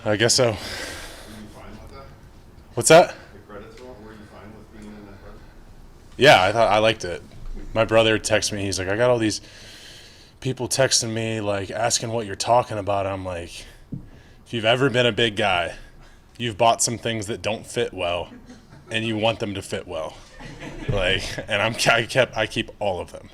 I guess so. Were you fine with that? What's that? The credits roll? Were you fine with being in that credit? Yeah, I liked it. My brother texted me. He's like, I got all these people texting me, like, asking what you're talking about. I'm like, if you've ever been a big guy, you've bought some things that don't fit well, and you want them to fit well. Like, and I keep all of them.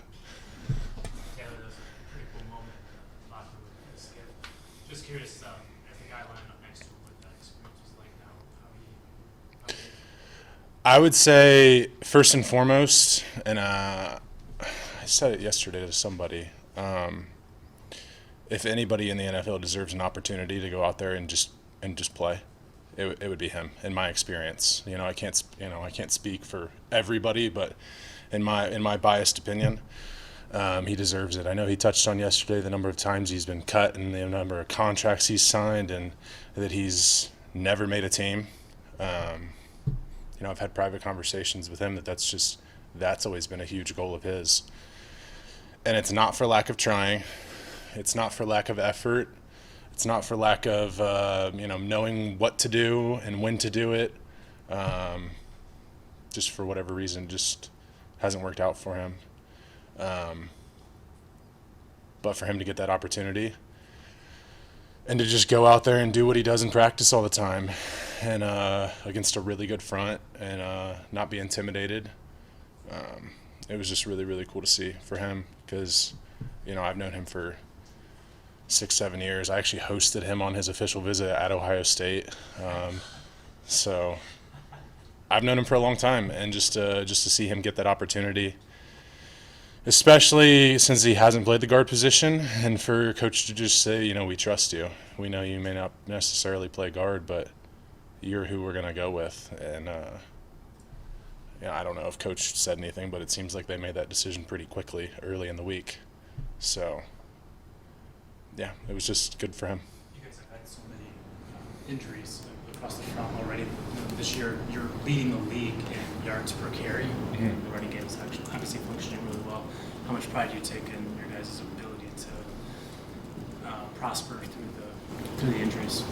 Taylor, that was a pretty cool moment in the locker room with Skip. Just curious, as the guy lined up next to him, what that experience was like now, I would say, first and foremost, and I said it yesterday to somebody, if anybody in the NFL deserves an opportunity to go out there and just play, it would be him. In my experience, I can't speak for everybody, but in my biased opinion, he deserves it. I know he touched on yesterday the number of times he's been cut and the number of contracts he's signed, and that he's never made a team. I've had private conversations with him that's always been a huge goal of his. And it's not for lack of trying. It's not for lack of effort. It's not for lack of, knowing what to do and when to do it. Just for whatever reason, just hasn't worked out for him. But for him to get that opportunity and to just go out there and do what he does in practice all the time, and against a really good front, and not be intimidated, it was just really, really cool to see for him, because I've known him for 6-7 years. I actually hosted him on his official visit at Ohio State, so I've known him for a long time, and just to see him get that opportunity, especially since he hasn't played the guard position, and for coach to just say, we trust you. We know you may not necessarily play guard, but you're who we're going to go with. And I don't know if coach said anything, but it seems like they made that decision pretty quickly early in the week. So, yeah, it was just good for him. You guys have had so many injuries across the front already. This year, you're leading the league in yards per carry. The running game is actually obviously functioning really well. How much pride do you take in your guys' ability to prosper through the injuries?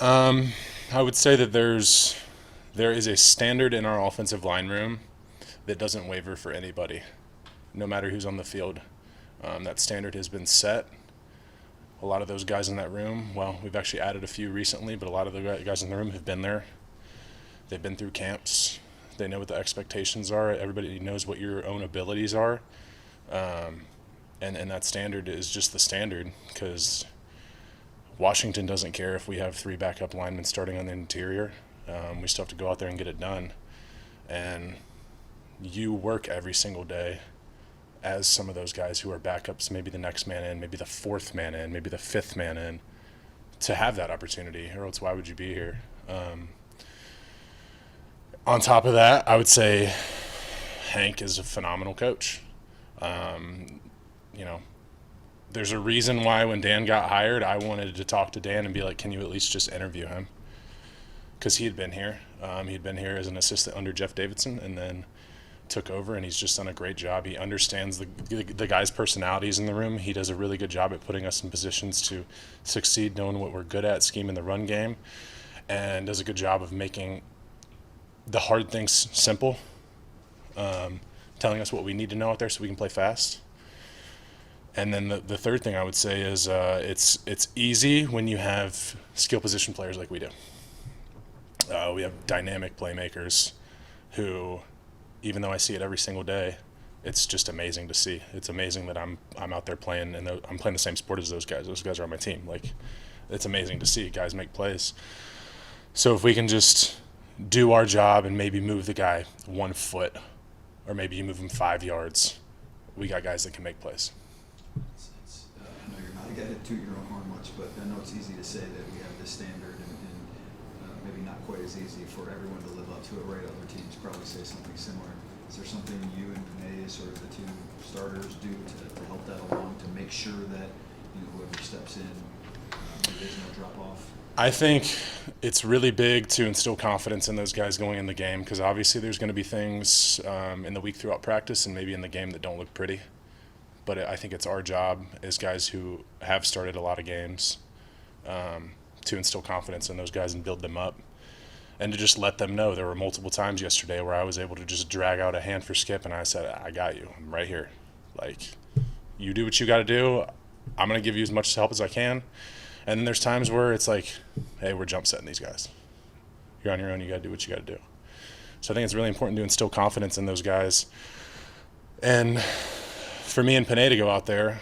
I would say that there is a standard in our offensive line room that doesn't waver for anybody, no matter who's on the field. That standard has been set. A lot of those guys in that room, well, we've actually added a few recently, but a lot of the guys in the room have been there. They've been through camps. They know what the expectations are. Everybody knows what your own abilities are. And that standard is just the standard, because Washington doesn't care if we have 3 backup linemen starting on the interior. We still have to go out there and get it done. And you work every single day as some of those guys who are backups, maybe the next man in, maybe the 4th man in, maybe the 5th man in, to have that opportunity, or else why would you be here? On top of that, I would say Hank is a phenomenal coach. There's a reason why when Dan got hired, I wanted to talk to Dan and be like, can you at least just interview him? Because he had been here. He'd been here as an assistant under Jeff Davidson, and then took over, and he's just done a great job. He understands the guys' personalities in the room. He does a really good job at putting us in positions to succeed, knowing what we're good at, scheming the run game, and does a good job of making the hard things simple, telling us what we need to know out there so we can play fast. And then the third thing I would say is it's easy when you have skill position players like we do. We have dynamic playmakers who, even though I see it every single day, it's just amazing to see. It's amazing that I'm out there playing, and I'm playing the same sport as those guys. Those guys are on my team. Like, it's amazing to see guys make plays. So if we can just do our job and maybe move the guy 1 foot, or maybe you move him 5 yards, we got guys that can make plays. I know you're not a guy to toot your own horn much, but I know it's easy to say that we have this standard, and maybe not quite as easy for everyone to live up to it, right? Other teams probably say something similar. Is there something you and Vinay, sort of the 2 starters, do to help that along, to make sure that whoever steps in, there's no drop off? I think it's really big to instill confidence in those guys going in the game, because obviously there's going to be things in the week throughout practice and maybe in the game that don't look pretty. But I think it's our job as guys who have started a lot of games to instill confidence in those guys and build them up. And to just let them know. There were multiple times yesterday where I was able to just drag out a hand for Skip, and I said, I got you. I'm right here. Like, you do what you got to do. I'm going to give you as much help as I can. And then there's times where it's like, hey, we're jump setting these guys. You're on your own. You got to do what you got to do. So I think it's really important to instill confidence in those guys. And for me and Panay to go out there,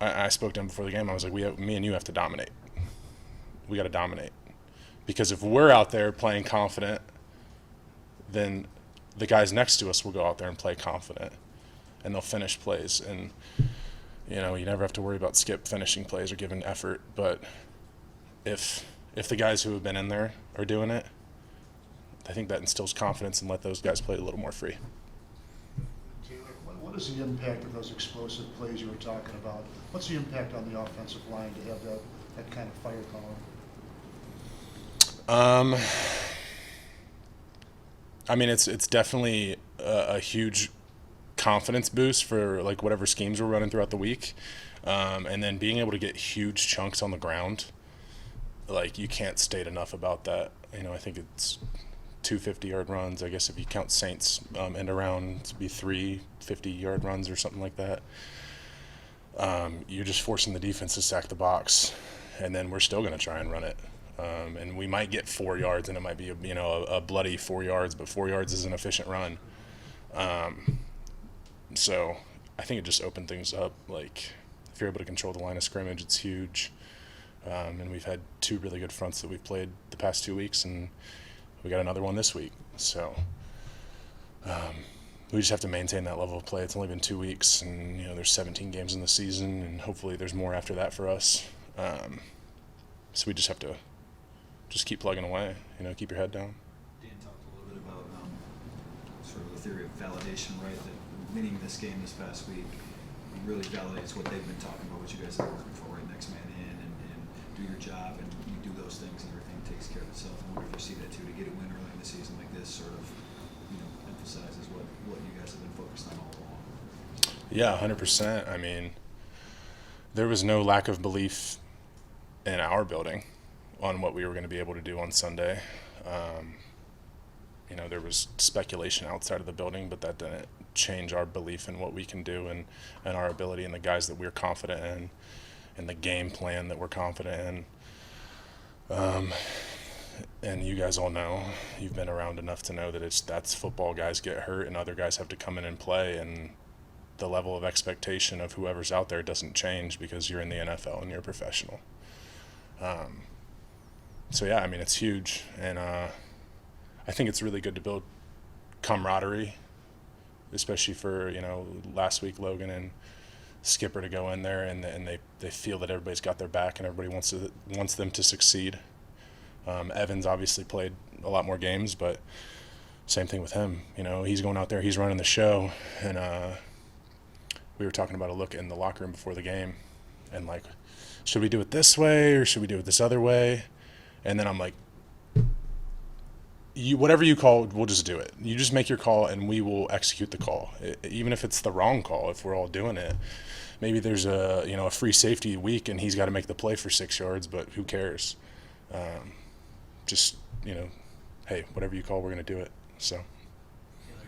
I spoke to him before the game. I was like, me and you have to dominate. We got to dominate. Because if we're out there playing confident, then the guys next to us will go out there and play confident, and they'll finish plays. And, you never have to worry about Skip finishing plays or giving effort. But if the guys who have been in there are doing it, I think that instills confidence and let those guys play a little more free. Taylor, what is the impact of those explosive plays you were talking about? What's the impact on the offensive line to have that kind of firepower? I mean, it's definitely a huge confidence boost for like whatever schemes we're running throughout the week, and then being able to get huge chunks on the ground. Like, you can't state enough about that. I think it's 2 50-yard runs. I guess if you count Saints end around, it'd be 3 50-yard runs or something like that. You're just forcing the defense to sack the box, and then we're still going to try and run it. And we might get 4 yards, and it might be a bloody 4 yards, but 4 yards is an efficient run. So I think it just opened things up. Like, if you're able to control the line of scrimmage, it's huge. And we've had 2 really good fronts that we've played the past 2 weeks, and we got another one this week. So we just have to maintain that level of play. It's only been 2 weeks, and there's 17 games in the season, and hopefully there's more after that for us. So we just have to keep plugging away, keep your head down. Dan talked a little bit about sort of the theory of validation, right? That winning this game this past week really validates what they've been talking about, what you guys have been working for, right? Next man in and do your job, and you do those things and everything takes care of itself. I wonder if you see that too, to get a win early in the season like this sort of, emphasizes what you guys have been focused on all along. Yeah, 100%. I mean, there was no lack of belief in our building on what we were going to be able to do on Sunday. There was speculation outside of the building, but that didn't change our belief in what we can do and our ability and the guys that we're confident in and the game plan that we're confident in. And you guys all know, you've been around enough to know that that's football. Guys get hurt and other guys have to come in and play, and the level of expectation of whoever's out there doesn't change because you're in the NFL and you're a professional. So yeah, I mean, it's huge, and I think it's really good to build camaraderie, especially for last week Logan and Skipper to go in there and they feel that everybody's got their back and everybody wants them to succeed. Evans obviously played a lot more games, but same thing with him. He's going out there, he's running the show, and we were talking about a look in the locker room before the game, and like, should we do it this way or should we do it this other way? And then I'm like, whatever you call, we'll just do it. You just make your call and we will execute the call, even if it's the wrong call. If we're all doing it, maybe there's a free safety week and he's got to make the play for 6 yards, but who cares? Hey, whatever you call, we're going to do it. So. Taylor,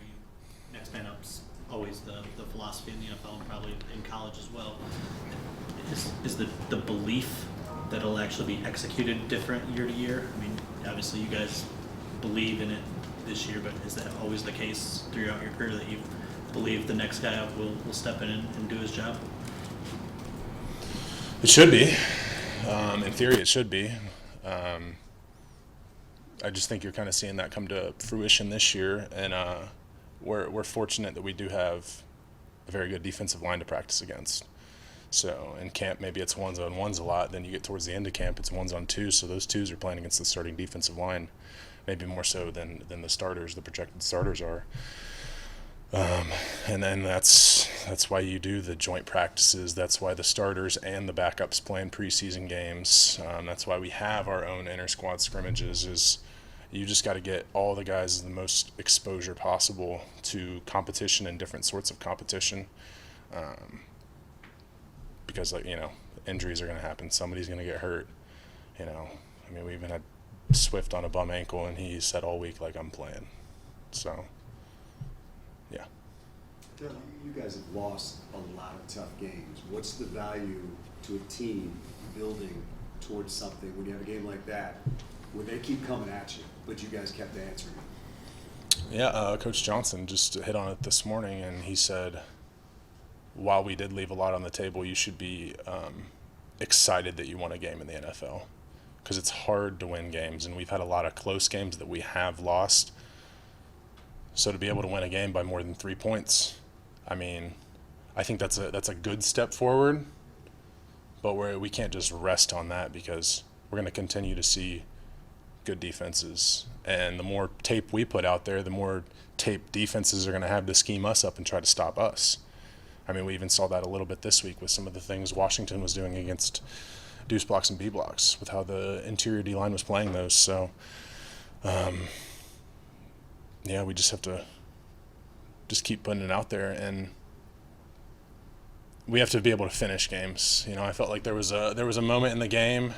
next man up's always the philosophy in the NFL and probably in college as well. Is the belief that it'll actually be executed different year to year? I mean, obviously you guys believe in it this year, but is that always the case throughout your career, that you believe the next guy up will step in and do his job? It should be. In theory, it should be. I just think you're kind of seeing that come to fruition this year, and we're fortunate that we do have a very good defensive line to practice against. So in camp, maybe it's 1s-on-1s a lot. Then you get towards the end of camp, it's 1s-on-2s. So those 2s are playing against the starting defensive line, maybe more so than the starters, the projected starters are. And then that's why you do the joint practices. That's why the starters and the backups play in preseason games. That's why we have our own inter-squad scrimmages. Is you just got to get all the guys the most exposure possible to competition and different sorts of competition. Because Injuries are going to happen. Somebody's going to get hurt. You know, I mean, we even had Swift on a bum ankle, and he said all week, like, I'm playing. So, yeah. Doug, you guys have lost a lot of tough games. What's the value to a team building towards something when you have a game like that where they keep coming at you, but you guys kept answering? Yeah, Coach Johnson just hit on it this morning, and he said, while we did leave a lot on the table, you should be excited that you won a game in the NFL, because it's hard to win games, and we've had a lot of close games that we have lost. So to be able to win a game by more than 3 points, I mean, I think that's a good step forward, but we can't just rest on that, because we're going to continue to see good defenses. And the more tape we put out there, the more tape defenses are going to have to scheme us up and try to stop us. I mean, we even saw that a little bit this week with some of the things Washington was doing against deuce blocks and B blocks, with how the interior D-line was playing those. So, yeah, we just have to just keep putting it out there, and we have to be able to finish games. You know, I felt like there was a moment in the game,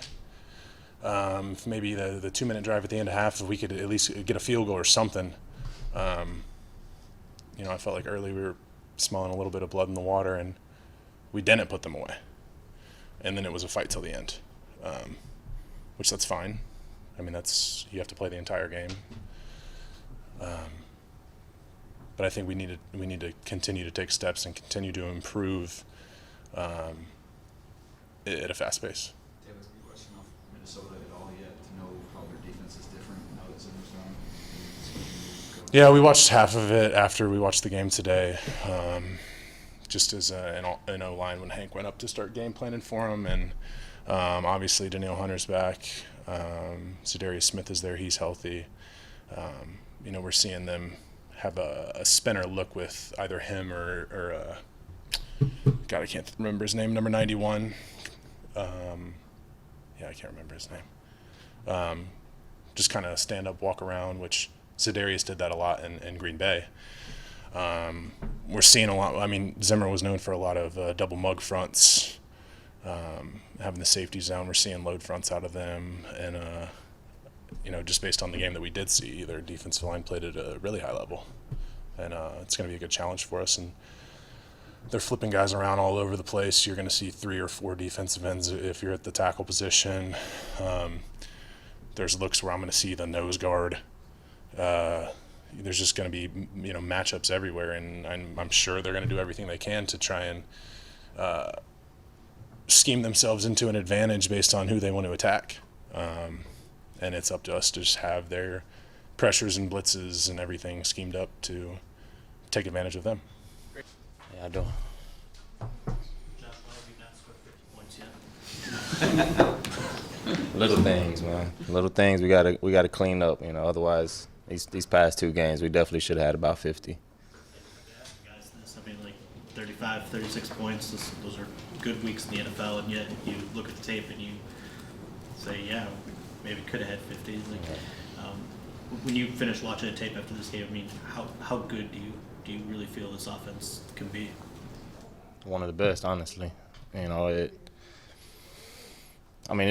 maybe the 2-minute drive at the end of half, if we could at least get a field goal or something. You know, I felt like early we were smelling a little bit of blood in the water, and we didn't put them away. And then it was a fight till the end, which that's fine. I mean, you have to play the entire game. But I think we need to continue to take steps and continue to improve at a fast pace. Taylor, have you watched enough Minnesota at all yet to know how their defense is different now that Zimmer's gone? Yeah, we watched half of it after we watched the game today, just as an O-line when Hank went up to start game planning for him. And obviously Danielle Hunter's back. Zadarius Smith is there. He's healthy. You know, we're seeing them have a spinner look with either him or God, I can't remember his name, number 91. Yeah, I can't remember his name. Just kind of stand up, walk around, which Zadarius did that a lot in Green Bay. We're seeing a lot. I mean, Zimmer was known for a lot of double mug fronts, having the safeties down. We're seeing load fronts out of them, and you know, just based on the game that we did see, their defensive line played at a really high level, and it's going to be a good challenge for us. And they're flipping guys around all over the place. You're going to see 3 or 4 defensive ends if you're at the tackle position. There's looks where I'm going to see the nose guard. There's just going to be, you know, matchups everywhere, and I'm sure they're going to do everything they can to try and scheme themselves into an advantage based on who they want to attack. And it's up to us to just have their pressures and blitzes and everything schemed up to take advantage of them. Yeah, I do. Josh, why have you not scored 50 points yet? Little things, man. Little things we gotta clean up. You know, otherwise these past 2 games we definitely should have had about 50. Guys, I mean, like 35, 36 points. Those are good weeks in the NFL, and yet you look at the tape and you say, yeah, maybe could have had 50. Like, when you finish watching the tape after this game, I mean, how good do you really feel this offense can be? One of the best, honestly. You know, it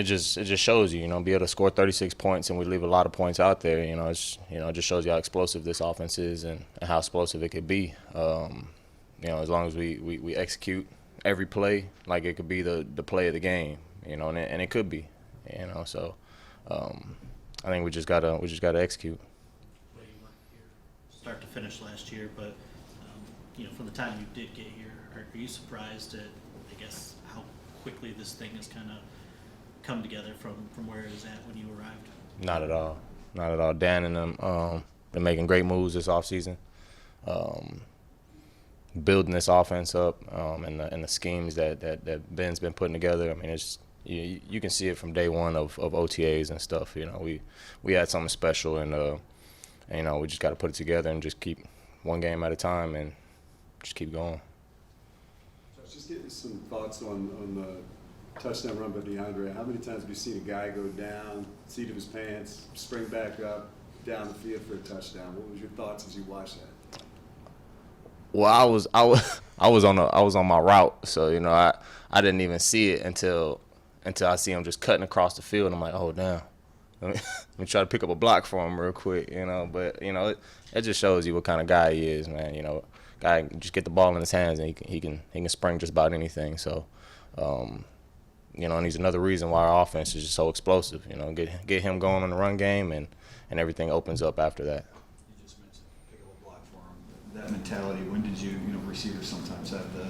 just shows you, be able to score 36 points and we leave a lot of points out there. It just shows you how explosive this offense is and how explosive it could be. As long as we execute every play like it could be the play of the game, and it could be, So I think we just gotta execute. Well, you weren't here start to finish last year, but from the time you did get here, are you surprised at, I guess, how quickly this thing has kind of come together from where it was at when you arrived? Not at all. Not at all. Dan and them been making great moves this offseason, building this offense up, and the schemes that Ben's been putting together. I mean, it's you can see it from day one of OTAs and stuff. We had something special, and we just got to put it together and just keep one game at a time and just keep going. Josh, just get some thoughts on the touchdown run by DeAndre. How many times have you seen a guy go down, seat of his pants, spring back up, down the field for a touchdown? What was your thoughts as you watched that? Well, I was on my route, so I didn't even see it until I see him just cutting across the field. And I'm like, oh damn, let me try to pick up a block for him real quick, But it just shows you what kind of guy he is, man. Guy can just get the ball in his hands and he can spring just about anything. So, and he's another reason why our offense is just so explosive. Get him going on the run game and everything opens up after that. You just mentioned pick up a block for him. That mentality, when did you, receivers sometimes have the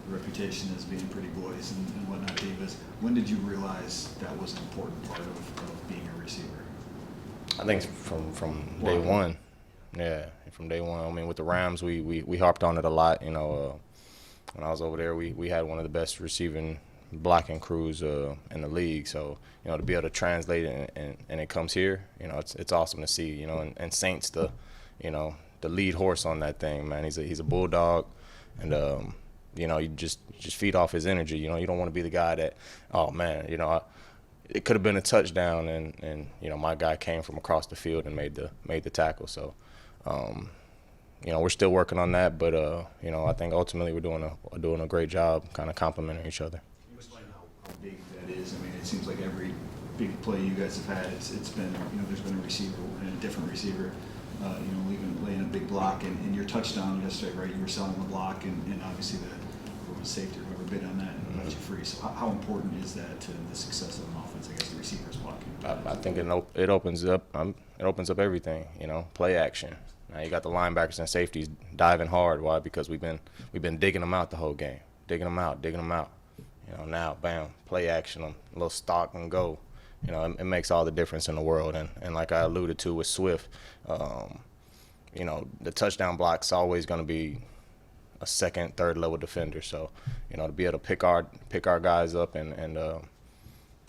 reputation as being pretty boys and whatnot, Divas. When did you realize that was an important part of being a receiver? I think from day one. Yeah, from day one. I mean, with the Rams, we harped on it a lot. When I was over there, we had one of the best receiving blocking crews in the league. So, to be able to translate it and it comes here, it's awesome to see. And Saint's the lead horse on that thing, man. He's a bulldog, and you just feed off his energy. You don't want to be the guy that, oh man, it could have been a touchdown, and my guy came from across the field and made the tackle. So, we're still working on that, but I think ultimately we're doing a great job, kind of complementing each other. Can you explain how big that is? I mean, it seems like every big play you guys have had, it's been there's been a receiver and a different receiver, even laying a big block, and your touchdown yesterday, right? You were selling the block, and obviously the safety or whoever bid on that and let you free. So how important is that to the success of an offense? I guess the receivers blocking. I think it opens up everything. Play action. Now you got the linebackers and safeties diving hard. Why? Because we've been digging them out the whole game, digging them out. Now bam, play action, a little stock and go. It makes all the difference in the world. And like I alluded to with Swift, the touchdown block's always going to be a second, third level defender. So, to be able to pick our guys up and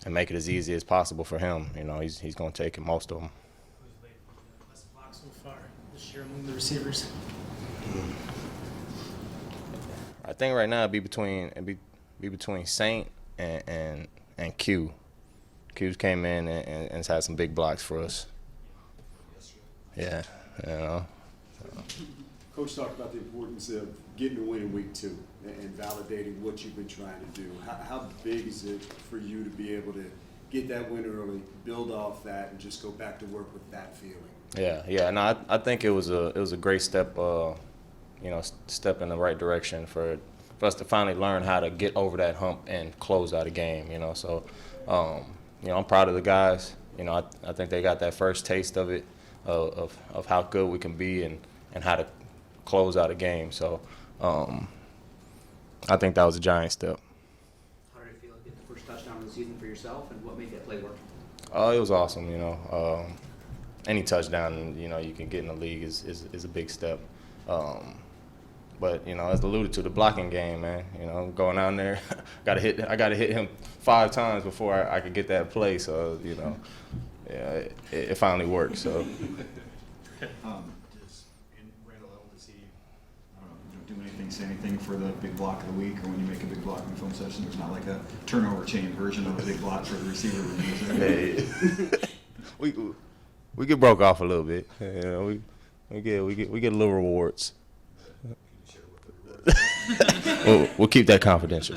make it as easy as possible for him, he's going to take most of them. Who's laid the best block so far this year among the receivers? I think right now it'd be between Saint and Q. Q's came in and has had some big blocks for us. Yeah, Coach talked about the importance of getting a win in week 2 and validating what you've been trying to do. How big is it for you to be able to get that win early, build off that, and just go back to work with that feeling? Yeah. No, I think it was a great step, step in the right direction for us to finally learn how to get over that hump and close out a game. So I'm proud of the guys. I think they got that first taste of it, of how good we can be and how to close out a game. So I think that was a giant step. How did it feel to get the first touchdown of the season for yourself, and what made that play work? It was awesome. Any touchdown you can get in the league is a big step. But as alluded to, the blocking game, man. Going down there, I gotta hit him 5 times before I could get that play. So it finally worked. So. Does Randall L, does he, I don't know, do anything, say anything for the big block of the week, or when you make a big block in the film session? There's not like a turnover chain version of a big block for the receiver room, is there? Yeah. we get broke off a little bit. We get a little rewards. We'll keep that confidential.